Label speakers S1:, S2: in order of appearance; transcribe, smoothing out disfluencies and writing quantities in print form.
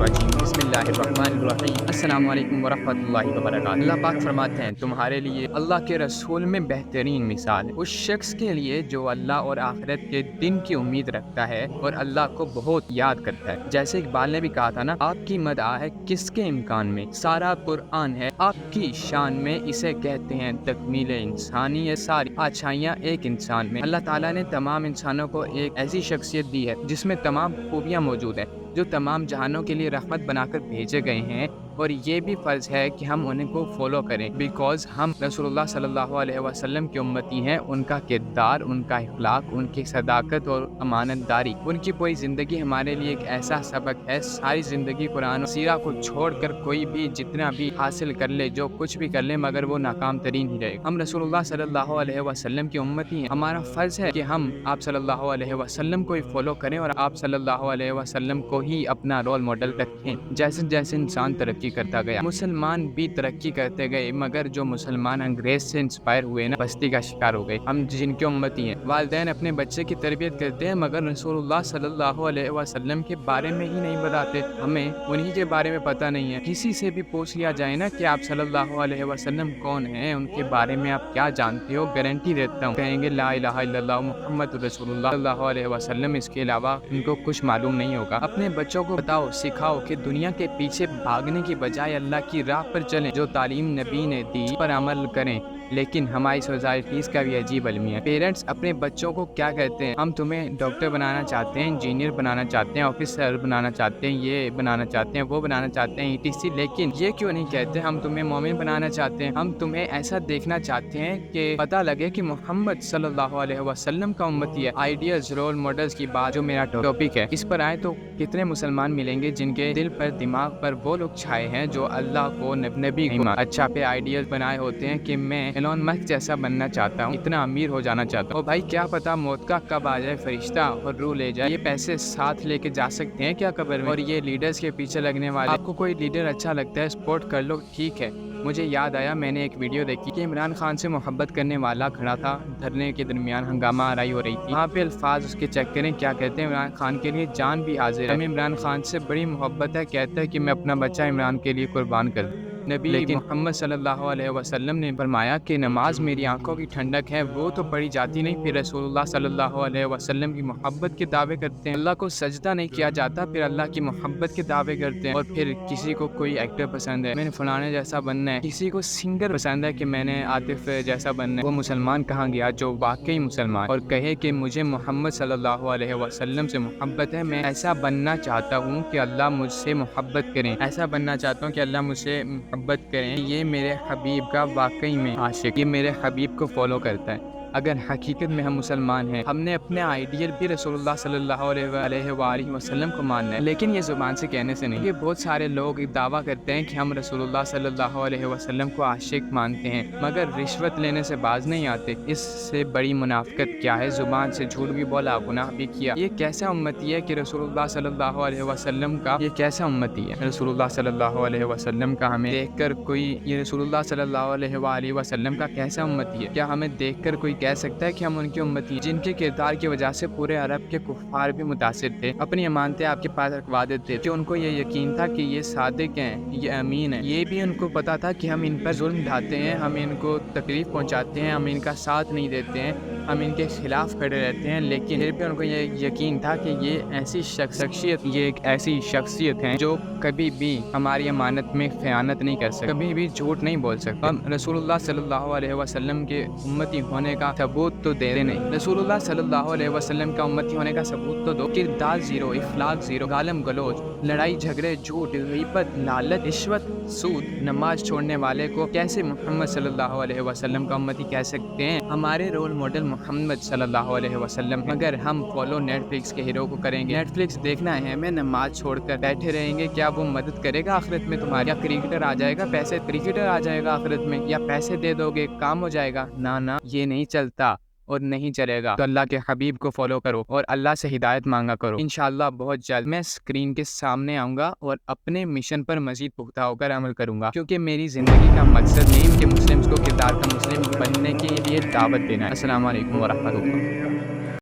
S1: रजीम बिस्मिल्लाहिर्रहमानिर्रहीम अस्सलाम वालेकुम वरहमतुल्लाहि वबरकातुहू। अल्लाह पाक फरमाते हैं, तुम्हारे लिए अल्लाह के रसूल में बेहतरीन मिसाल है उस शख्स के लिए जो अल्लाह और आखिरत के दिन की उम्मीद रखता है और अल्लाह को बहुत याद करता है। जैसे इकबाल ने भी कहा था ना, आपकी मदह है किसके इम्कान में, सारा कुरान है आपकी शान में, इसे कहते हैं तकमील इंसानी। ये सारी अच्छाइयाँ एक इंसान में। अल्लाह ताला ने तमाम इंसानों को एक ऐसी शख्सियत दी है जिसमें तमाम खूबियाँ मौजूद हैं, जो तमाम जहानों के लिए रहमत बनाकर भेजे गए हैं। और ये भी फ़र्ज़ है कि हम उन्हें को फॉलो करें, बिकॉज़ हम रसूलुल्लाह सल्लल्लाहु अलैहि वसल्लम की उम्मती हैं। उनका किरदार, उनका इखलाक, उनकी सदाकत और अमानतदारी, उनकी पूरी ज़िंदगी हमारे लिए एक ऐसा सबक है। सारी ज़िंदगी कुरान और सीरा को छोड़कर कोई भी जितना भी हासिल कर ले, जो कुछ भी कर ले, मगर वो नाकाम तरीन ही रहेगा। हम रसूलुल्लाह सल्लल्लाहु अलैहि वसल्लम की उम्मती हैं। हमारा फ़र्ज़ है कि हम आप सल्लल्लाहु अलैहि वसल्लम को ही फॉलो करें और आप सल्लल्लाहु अलैहि वसल्लम को ही अपना रोल मॉडल रखें। जैसे जैसे इंसान तरक्की करता गया, मुसलमान भी तरक्की करते गए, मगर जो मुसलमान अंग्रेज से इंस्पायर हुए ना, बस्ती का शिकार हो गए। हम जिनके उम्मती हैं, वालिदैन अपने बच्चे की तरबियत करते हैं, मगर रसूलुल्लाह सल्लल्लाहु अलैहि वसल्लम के बारे में ही नहीं बताते। हमें उन्हीं के बारे में पता नहीं है। किसी से भी पूछ लिया जाए ना कि आप सल्लल्लाहु अलैहि वसल्लम कौन हैं, उनके बारे में आप क्या जानते हो, गारंटी देता हूँ कहेंगे ला इलाहा इल्लल्लाह मुहम्मदुर रसूलुल्लाह सल्लल्लाहु अलैहि वसल्लम। इसके अलावा उनको कुछ मालूम नहीं होगा। अपने बच्चों को बताओ, सिखाओ कि दुनिया के पीछे भागने की बजाय अल्लाह की राह पर चलें। जो तालीम नबी ने दी उस पर अमल करें। लेकिन हमारी सोसाइटीज़ का भी अजीब अलमिया है। पेरेंट्स अपने बच्चों को क्या कहते हैं, हम तुम्हें डॉक्टर बनाना चाहते हैं, इंजीनियर बनाना चाहते हैं, ऑफिसर बनाना चाहते हैं, ये बनाना चाहते हैं, वो बनाना चाहते हैं, ETC। लेकिन ये क्यों नहीं कहते हम तुम्हें मोमिन बनाना चाहते हैं, हम तुम्हें ऐसा देखना चाहते हैं कि पता लगे कि मोहम्मद सल्लल्लाहु अलैहि वसल्लम का उम्मती है। आइडियल्स, रोल मॉडल्स की बात जो मेरा टॉपिक है, इस पर आए तो कितने मुसलमान मिलेंगे जिनके दिल पर, दिमाग पर वो लोग छाए हैं जो अल्लाह को, नबी को अच्छा पे आइडियल बनाए होते हैं कि मैं एलोन मस्क जैसा बनना चाहता हूँ, इतना अमीर हो जाना चाहता हूँ। और भाई क्या पता मौत का कब आ जाए फरिश्ता और रूह ले जाए। ये पैसे साथ लेके जा सकते हैं क्या कब्र में? और ये लीडर्स के पीछे लगने वाले, आपको कोई लीडर अच्छा लगता है, सपोर्ट कर लो, ठीक है। मुझे याद आया, मैंने एक वीडियो देखी कि इमरान खान से मोहब्बत करने वाला खड़ा था, धरने के दरमियान हंगामा आराई हो रही थी। वहाँ पे अल्फाज उसके चेक करें, क्या कहते हैं, इमरान खान के लिए जान भी हाजिर है, हमें इमरान खान से बड़ी मोहब्बत है, कहता है कि मैं अपना बच्चा इमरान के लिए कुर्बान कर दूँ। नबी मोहम्मद सल्लल्लाहु अलैहि वसल्लम ने फरमाया कि नमाज मेरी आंखों की ठंडक है, वो तो पढ़ी जाती नहीं, फिर रसूलुल्लाह सल्लल्लाहु अलैहि वसल्लम की मोहब्बत के दावे करते हैं। अल्लाह को सजदा नहीं किया जाता, फिर अल्लाह की मोहब्बत के दावे करते हैं। और फिर किसी को कोई एक्टर पसंद है, मैंने फलाने जैसा बनना है, किसी को सिंगर पसंद है कि मैंने आतिफ जैसा बनना है। वो मुसलमान कहाँ गया जो वाकई मुसलमान और कहे कि मुझे मोहम्मद सल्लल्लाहु अलैहि वसल्लम से मोहब्बत है, मैं ऐसा बनना चाहता हूँ कि अल्लाह मुझसे मोहब्बत करें, ऐसा बनना चाहता हूँ कि अल्लाह मुझसे मोहब्बत करें। ये मेरे हबीब का वाकई में आशिक, ये मेरे हबीब को फॉलो करता है। अगर हकीकत में हम मुसलमान हैं, हमने अपने आइडियल भी रसूलुल्लाह सल्लल्लाहु अलैहि वसल्लम को मानना है, लेकिन ये ज़ुबान से कहने से नहीं। ये बहुत सारे लोग दावा करते हैं कि हम रसूलुल्लाह सल्लल्लाहु अलैहि वसल्लम को आशिक मानते हैं, मगर रिश्वत लेने से बाज नहीं आते। इससे बड़ी मुनाफिकत क्या है, ज़ुबान से झूठ भी बोला, गुनाह भी किया। ये कैसा उम्मती है कि रसूलुल्लाह सल्लल्लाहु अलैहि वसल्लम का, ये कैसा उम्मती है रसूलुल्लाह सल्लल्लाहु अलैहि वसल्लम का हमें देखकर कोई, ये रसूलुल्लाह सल्लल्लाहु अलैहि वसल्लम का कैसा उम्मती है? क्या हमें देखकर कोई कह सकता है कि हम उनकी उम्मती हैं, जिनके किरदार की वजह से पूरे अरब के कुफ़ार भी मुतासिर थे, अपनी अमानतें आपके पास रखवा देते थे। उनको ये यकीन था कि ये सादिक हैं, ये अमीन हैं। ये भी उनको पता था कि हम इन पर जुल्म ढाते हैं, हम इनको तकलीफ पहुंचाते हैं, हम इनका साथ नहीं देते हैं, हम इनके खिलाफ खड़े रहते हैं। लेकिन फिर भी उनको ये यकीन था कि ये ऐसी शख्सियत, ये एक ऐसी शख्सियत है जो कभी भी हमारी अमानत में ख़यानत नहीं कर सकती, कभी भी झूठ नहीं बोल सकती। हम रसूलुल्लाह सल्लल्लाहु अलैहि वसल्लम के उम्मती होने का सबूत तो दे नहीं, रसूलुल्लाह सल्लल्लाहु अलैहि वसल्लम का उम्मती होने का सबूत तो दो। किरदार ज़ीरो, इखलाक ज़ीरो, गालम गलोच, लड़ाई झगड़े, झूठ, ग़ीबत, लालच, रिश्वत, सूद, नमाज छोड़ने वाले को कैसे मोहम्मद सल्लल्लाहु अलैहि वसल्लम का उम्मती कह सकते हैं? हमारे रोल मॉडल मोहम्मद सल्लल्लाहु अलैहि वसल्लम है। अगर हम फॉलो नेटफ्लिक्स के हीरो को करेंगे, नेटफ्लिक्स देखना है हमें, नमाज छोड़कर बैठे रहेंगे, क्या वो मदद करेगा आखिरत में तुम्हारी? या क्रिकेटर आ जाएगा, पैसे क्रिकेटर आ जाएगा आखिरत में, या पैसे दे दोगे काम हो जाएगा? ना ना, ये नहीं चलता और नहीं चलेगा। तो अल्लाह के हबीब को फॉलो करो और अल्लाह से हिदायत मांगा करो। इंशाअल्लाह बहुत जल्द मैं स्क्रीन के सामने आऊँगा और अपने मिशन पर मज़ीद पुख्ता होकर अमल करूँगा, क्योंकि मेरी ज़िंदगी का मकसद नहीं कि मुस्लिम्स को किरदार का मुस्लिम बनने के लिए दावत देना है। अस्सलाम वालेकुम व रहमतुल्लाह।